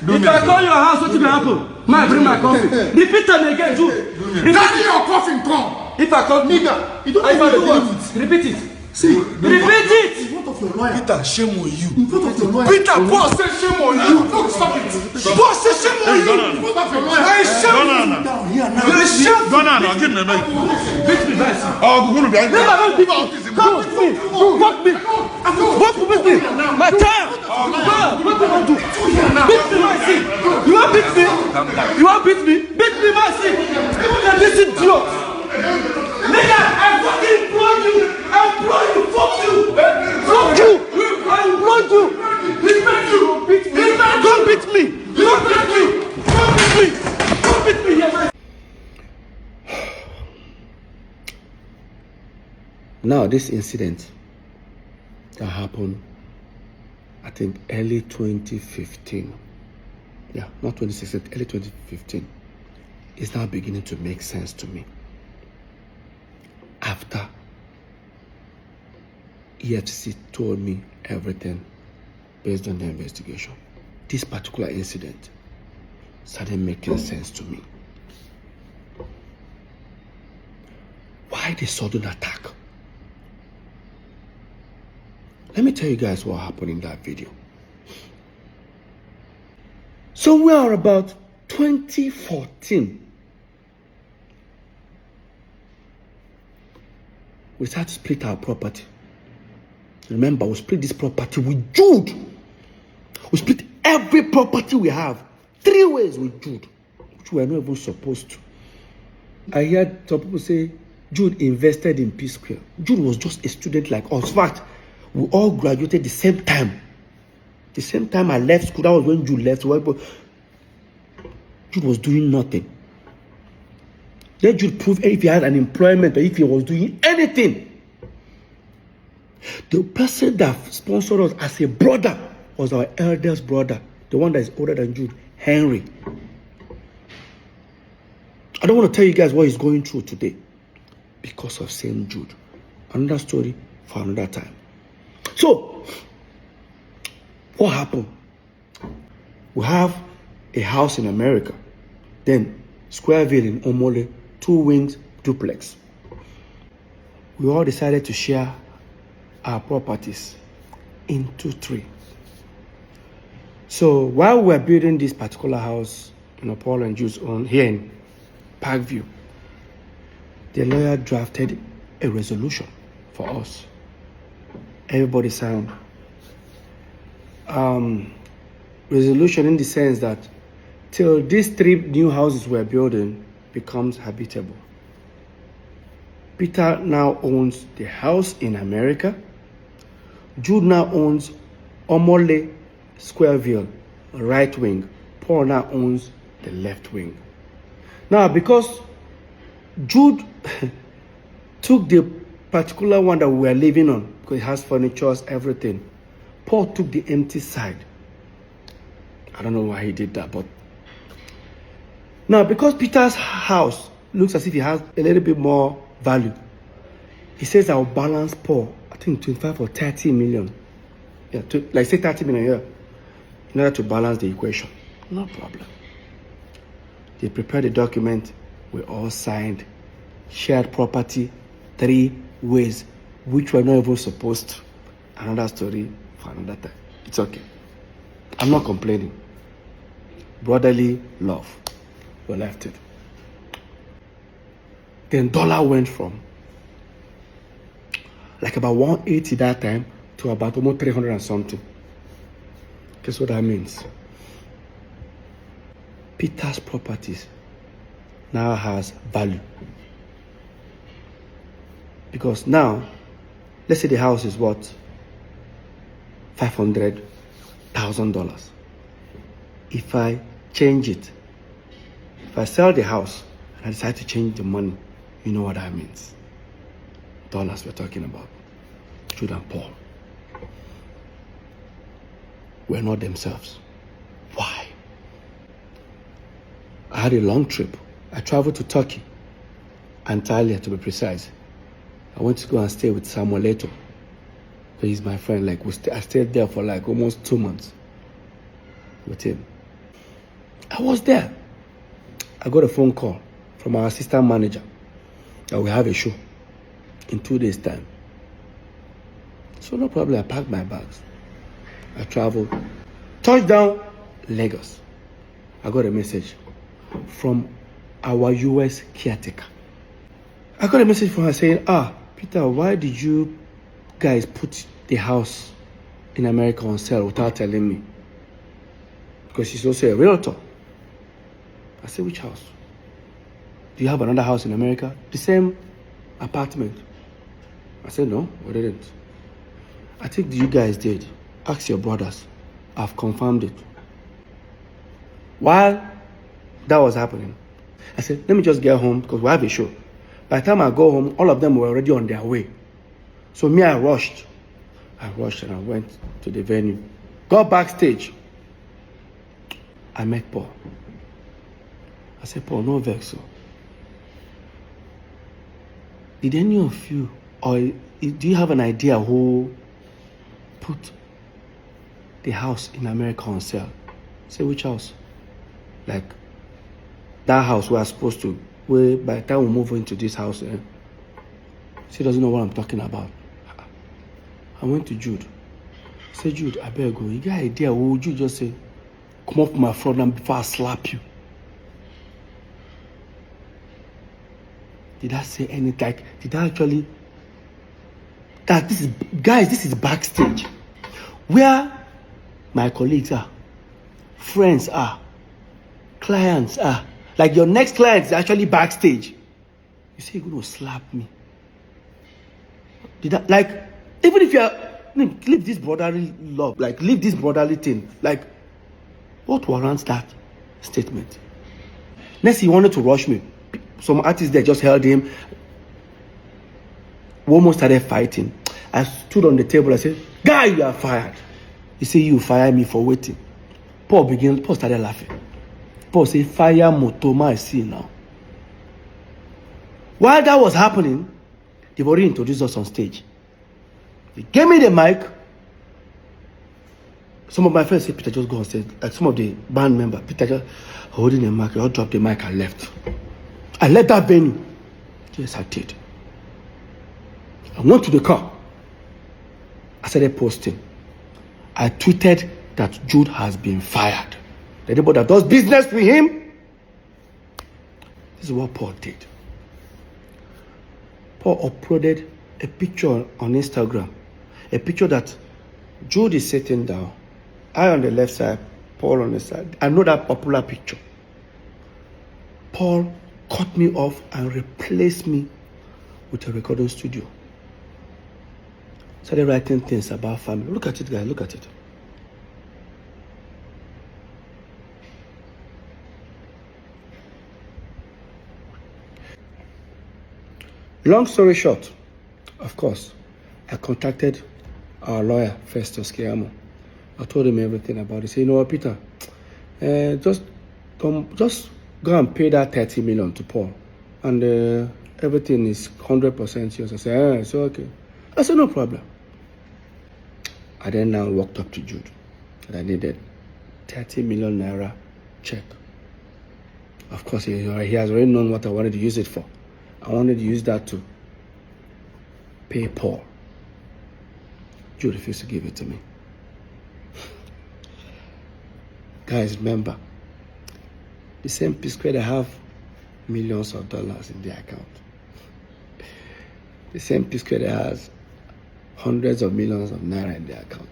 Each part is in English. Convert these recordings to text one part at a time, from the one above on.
If I call your house, what will happen? Man, bring my coffee. Repeat them again, Jude. Carry your coffin, come. If I call nigga, you don't know it. Repeat it. See, repeat it. In front of your lawyer. Peter, shame on you. In front of your lawyer. Peter, boss say shame on you. No, stop it. Boss say shame on you. In front of your lawyer. I shame you. Down here now. You shame. Go now, give me a mic. Beat me, guys. Oh, go behind me. Never beat me. Come with me. Fuck me. Fuck with me. My child. What do you want to do? Beat me, my seat. You want beat me? You want beat me? Beat me, my seat. Even this idiot. Nigga, I fucking implore you. I implore you. Fuck you. Fuck you. I implore you. Respect you. Beat me. Don't beat me. Don't beat me. Don't beat me. Don't beat me. Yes, Now, this incident that happened, I think, early 2015. Yeah, not 2016, early 2015. Is now beginning to make sense to me. After EFCC told me everything based on the investigation, this particular incident started making sense to me. Why the sudden attack? Let me tell you guys what happened in that video. Somewhere about 2014, we started to split our property. Remember, we split this property with Jude. We split every property we have 3 ways with Jude, which we are not even supposed to. I heard some people say Jude invested in Psquare. Jude was just a student like us. In fact, we all graduated the same time. The same time I left school, that was when Jude left. Jude was doing nothing. Let Jude prove if he had an employment or if he was doing anything. The person that sponsored us as a brother was our eldest brother, the one that is older than Jude, Henry. I don't want to tell you guys what he's going through today because of St. Jude. Another story for another time. So, what happened? We have a house in America, then Squareville in Omole, 2 wings duplex. We all decided to share our properties into 3. So while we were building this particular house, Paul and Jude's own here in Parkview, the lawyer drafted a resolution for us. Everybody signed. Resolution in the sense that till these 3 new houses we're building becomes habitable. Peter now owns the house in America. Jude now owns Omole Squareville, right wing. Paul now owns the left wing. Now, because Jude took the particular one that we were living on, because it has furniture, everything, Paul took the empty side. I don't know why he did that, but now because Peter's house looks as if it has a little bit more value, he says I'll balance Paul, I think 25 or 30 million. Yeah, like say 30 million here, in order to balance the equation. No problem. They prepared the document, we all signed, shared property 3 ways, which we're not even supposed to. Another story for another time. It's okay. I'm not complaining. Brotherly love. We left it. Then dollar went from like about 180 that time to about almost 300 and something. Guess what that means? Peter's properties now has value. Because now, let's say the house is what? $500,000. If I change it, if I sell the house and I decide to change the money, you know what that means. Dollars we're talking about. Jude and Paul were not themselves. Why? I had a long trip. I traveled to Turkey, Antalya to be precise. I went to go and stay with Samuel Leto. He's my friend. Like I stayed there for like almost 2 months with him. I was there. I got a phone call from our assistant manager that we have a show in 2 days' time. So no problem, I packed my bags. I traveled. Touchdown, Lagos. I got a message from our US caretaker. I got a message from her saying, Peter, why did you guys put the house in America on sale without telling me? Because she's also a realtor. I said, which house? Do you have another house in America? The same apartment. I said, no, we didn't. I think you guys did. Ask your brothers. I've confirmed it. While that was happening, I said, let me just get home because we have a show. By the time I go home, all of them were already on their way. So me, I rushed. And I went to the venue. Got backstage. I met Paul. I said, Paul, no vex. So. Did any of you, or do you have an idea who put the house in America on sale? I said, which house? Like, that house we are supposed to, where by the time we move into this house, she doesn't know what I'm talking about. I went to Jude. I said, Jude, I better go. You got an idea? What would you just say? Come up my front and before I slap you. Did I say anything? Like, did I actually? That this is, guys, this is backstage. Where my colleagues are, friends are, clients are. Like your next client is actually backstage. You say you're going to slap me. Did I, like, even if you're, leave this brotherly love, like, leave this brotherly thing. Like, what warrants that statement? Next, he wanted to rush me. Some artists there just held him. We almost started fighting. I stood on the table. I said, guy, you are fired. He said, you fire me for waiting. Paul started laughing. Paul said, fire Motoma, I see now. While that was happening, they've already introduced us on stage. They gave me the mic. Some of my friends said, Peter, just go on stage. Like some of the band members, Peter just holding the mic. I dropped the mic and left. I left that venue. Yes, I did. I went to the car. I started posting. I tweeted that Jude has been fired. Anybody that does business with him, this is what Paul did. Paul uploaded a picture on Instagram. A picture that Jude is sitting down. I on the left side, Paul on the side. I know that popular picture. Paul cut me off and replaced me with a recording studio. Started writing things about family. Look at it, guys. Look at it. Long story short, of course, I contacted our lawyer, Festus Kiamo. I told him everything about it. He said, you know what, Peter, just go and pay that 30 million to Paul. And everything is 100% yours. I said, it's okay. I said, no problem. I then now walked up to Jude. And I needed 30 million naira check. Of course, he has already known what I wanted to use it for. I wanted to use that to pay Paul. Jude refused to give it to me. Guys, remember, the same Psquare, they have millions of dollars in their account. The same Psquare has hundreds of millions of naira in their account.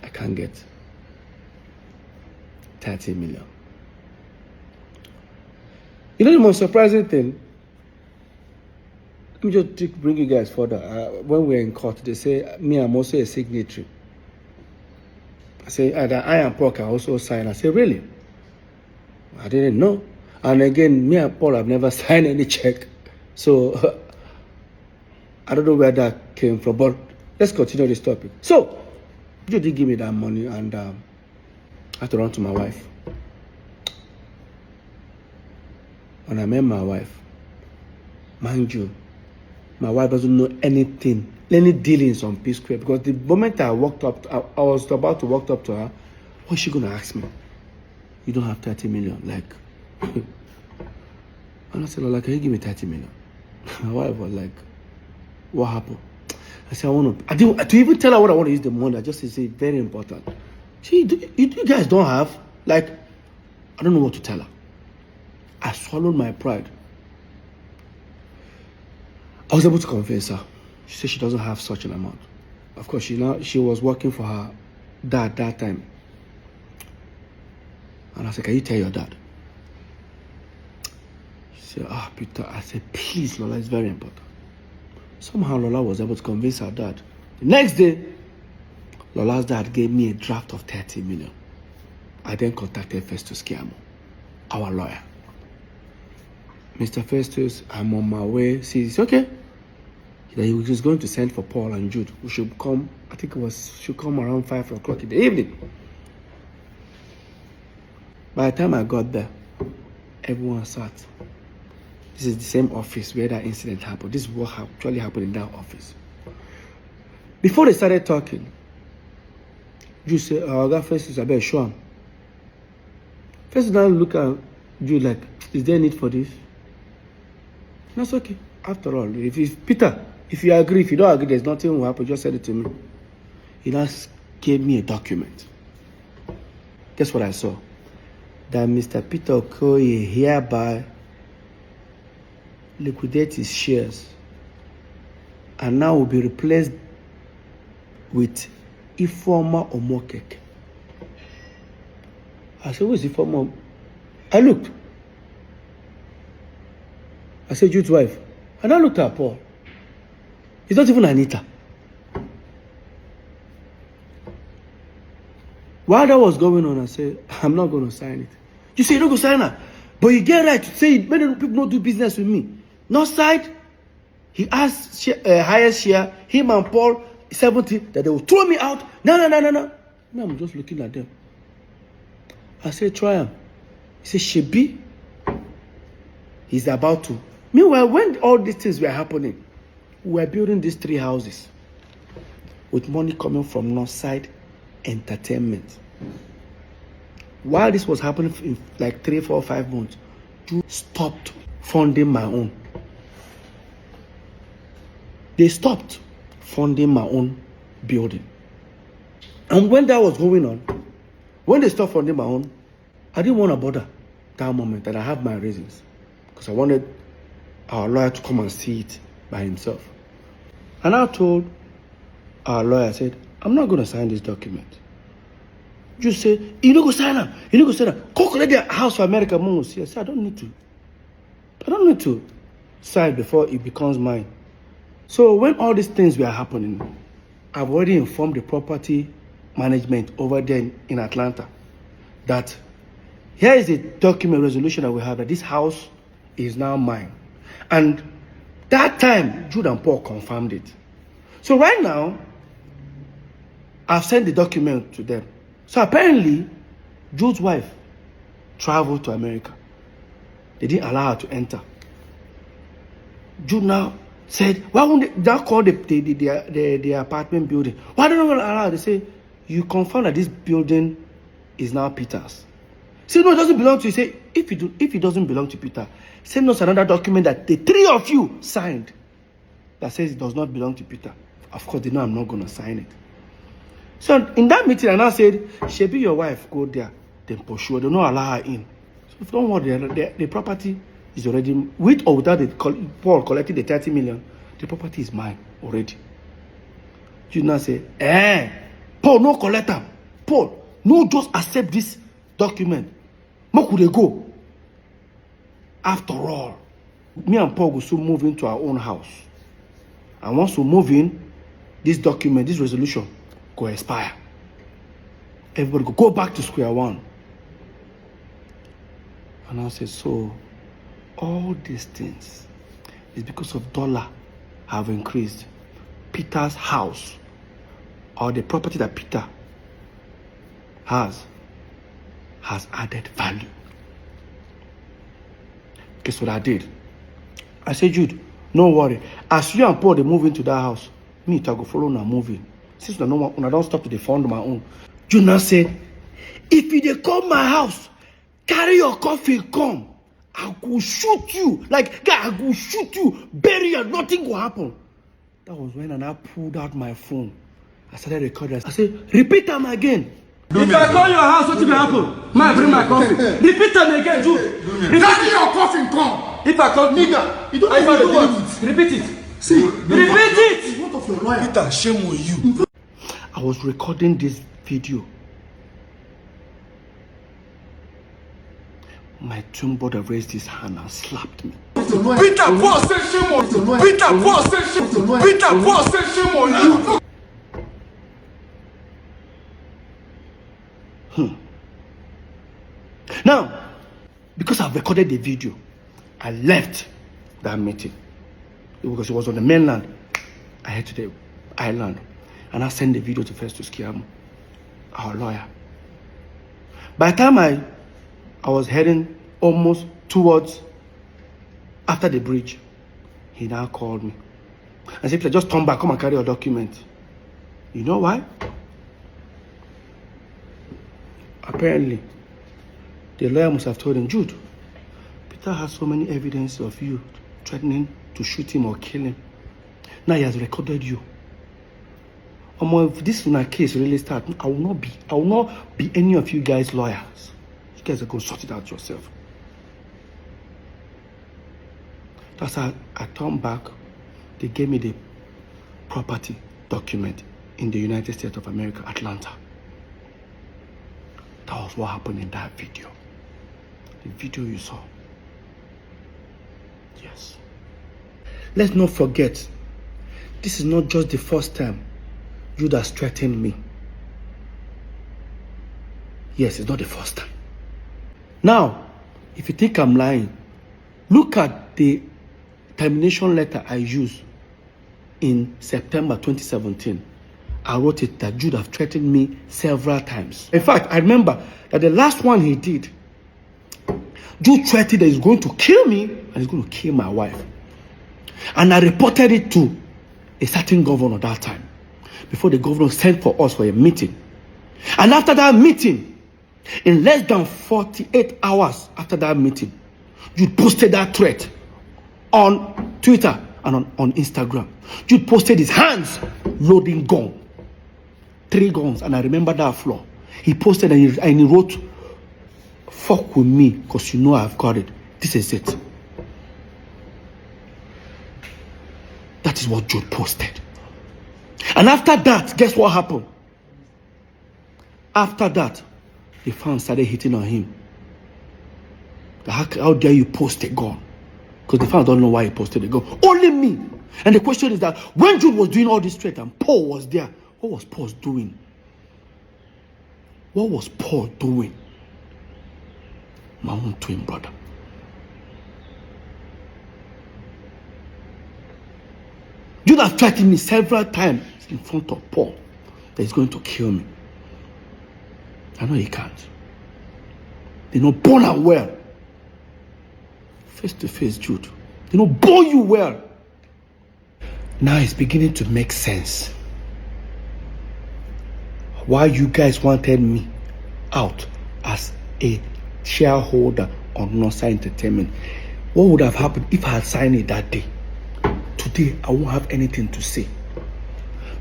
I can't get 30 million. You know the most surprising thing? Let me just bring you guys further. When we're in court, they say, me, I'm also a signatory. I say, either I and Paul can also sign. I say, really? I didn't know. And again, me and Paul have never signed any check. So, I don't know where that came from, but let's continue this topic. So, you did give me that money, and I had to run to my wife. When I met my wife, mind you, my wife doesn't know anything, any dealings on Psquare, because the moment I walked up, I was about to walk up to her, what's she going to ask me? you don't have 30 million. Like, and I said, Lola, can you give me 30 million? My wife was like, what happened? I said, I didn't, to even tell her what I want to use the money, I just say, very important. See, you guys don't have, like, I don't know what to tell her. I swallowed my pride. I was able to convince her. She said she doesn't have such an amount. Of course, she was working for her dad that time. And I said, can you tell your dad? She said, Peter. I said, please, Lola, it's very important. Somehow Lola was able to convince her dad. The next day, Lola's dad gave me a draft of 30 million. I then contacted Festus Kiamo, our lawyer. Mr. Festus, I'm on my way. See, it's okay. He was going to send for Paul and Jude. We should come, I think should come around 5 o'clock in the evening. By the time I got there, everyone sat. This is the same office where that incident happened. This is what actually happened in that office. Before they started talking, Jude said, I got Festus, I better show him. Festus now look at Jude like, is there a need for this? That's okay. After all, Peter, if you agree, if you don't agree, there's nothing will happen. Just send it to me. He just gave me a document. Guess what I saw? That Mr. Peter Okoye hereby liquidate his shares and now will be replaced with Ifeoma Omokeke. I said, who is Ifeoma? I looked. I said, Jude's wife. And I looked at Paul. It's not even Anita. While that was going on, I said, I'm not going to sign it. You say you don't go sign her. But you get right to say many people don't do business with me. North side, he asked highest share, him and Paul, 70, that they will throw me out. No. Now I'm just looking at them. I said, try him. He said, Shebi, he's about to. Meanwhile, when all these things were happening, we were building these 3 houses with money coming from Northside Entertainment. While this was happening in like 3, 4, 5 months, you stopped funding my own. They stopped funding my own building. And when that was going on, when they stopped funding my own, I didn't want to bother that moment, and I have my reasons. Because I wanted our lawyer to come and see it by himself. And I told our lawyer, I said, I'm not going to sign this document. You say, you don't go sign up. You don't go sign up. Go collect the house for America. Mom will see. I said, I don't need to. I don't need to sign before it becomes mine. So when all these things were happening, I've already informed the property management over there in Atlanta that here is the document resolution that we have, that this house is now mine. And that time, Jude and Paul confirmed it. So right now, I've sent the document to them. So apparently, Jude's wife traveled to America. They didn't allow her to enter. Jude now said, why won't they call the apartment building? Why don't they allow her? They say, you confirm that this building is now Peter's. Say, no, it doesn't belong to you. Say, if it doesn't belong to Peter, send us another document that the 3 of you signed that says it does not belong to Peter. Of course, they know I'm not going to sign it. So in that meeting, I now said, Shebi, your wife, go there, then pursue. They don't allow her in. So don't worry, the property is already, with or without Paul collecting the 30 million, the property is mine already. You now say, Paul, no collect them. Paul, no just accept this document. Where could they go? After all, me and Paul will soon move into our own house. And once we move in, this document, this resolution, go expire. Everybody go back to square one. And I said, so all these things is because of dollar have increased. Peter's house, or the property that Peter has added value. Guess what I did? I said, Jude, no worry. As you and Paul they move into that house, me I go follow now moving. Since I don't stop to fund my own. Jude now said, if you they come my house, carry your coffin, come. I go shoot you. Like, guy, I go shoot you. Bury you. Nothing will happen. That was when I pulled out my phone. I started recording. I said, repeat them again. If I call your house, what will happen? Man, bring my coffin. Repeat them again, Jude. Carry your coffin, come. If I call Nigga, you don't know what. Repeat it. See, Repeat it. what of your lawyer? Peter, shame on you. I was recording this video. My twin brother raised his hand and slapped me. Peter, Paul said shame on you. Peter, Paul said shame on you. Peter, Paul said shame on you. Now, because I've recorded the video, I left that meeting. Because it was on the mainland. I head to the island. And I sent the video to Festus Kiamu, our lawyer. By the time I was heading almost towards after the bridge, he now called me and said, just turn back, come and carry your document. You know why? Apparently, the lawyer must have told him, Jude, Peter has so many evidence of you threatening to shoot him or kill him. Now he has recorded you. If this case really starts, I will not be any of you guys' lawyers. You guys are going to sort it out yourself. That's how I turned back. They gave me the property document in the United States of America, Atlanta. That was what happened in that video. The video you saw. Yes. Let's not forget, this is not just the first time Jude has threatened me. Yes, it's not the first time. Now, if you think I'm lying, look at the termination letter I used in September 2017. I wrote it that Jude have threatened me several times. In fact, I remember that the last one he did, Jude threatened that he's going to kill me and he's going to kill my wife. And I reported it to a certain governor that time, before the governor sent for us for a meeting. And after that meeting, in less than 48 hours after that meeting, Jude posted that threat on Twitter and on Instagram. Jude posted his hands loading gun. 3 guns, and I remember that floor. He posted and he wrote, fuck with me, because you know I've got it. This is it. That is what Jude posted. And after that, guess what happened? After that, the fans started hitting on him. How dare you post a gun? Because the fans don't know why he posted a gun. Only me. And the question is that when Jude was doing all this threat and Paul was there, what was Paul doing? What was Paul doing? My own twin brother. Jude has threatened me several times in front of Paul that he's going to kill me. I know he can't. They know born and well. Face to face, Jude. They know born you well. Now it's beginning to make sense. Why you guys wanted me out as a shareholder on Northside Entertainment. What would have happened if I had signed it that day? Today, I won't have anything to say.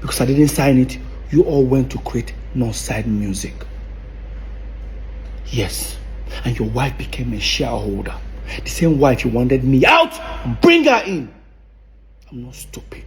Because I didn't sign it, you all went to create Northside Music. Yes. And your wife became a shareholder. The same wife you wanted me out and bring her in. I'm not stupid.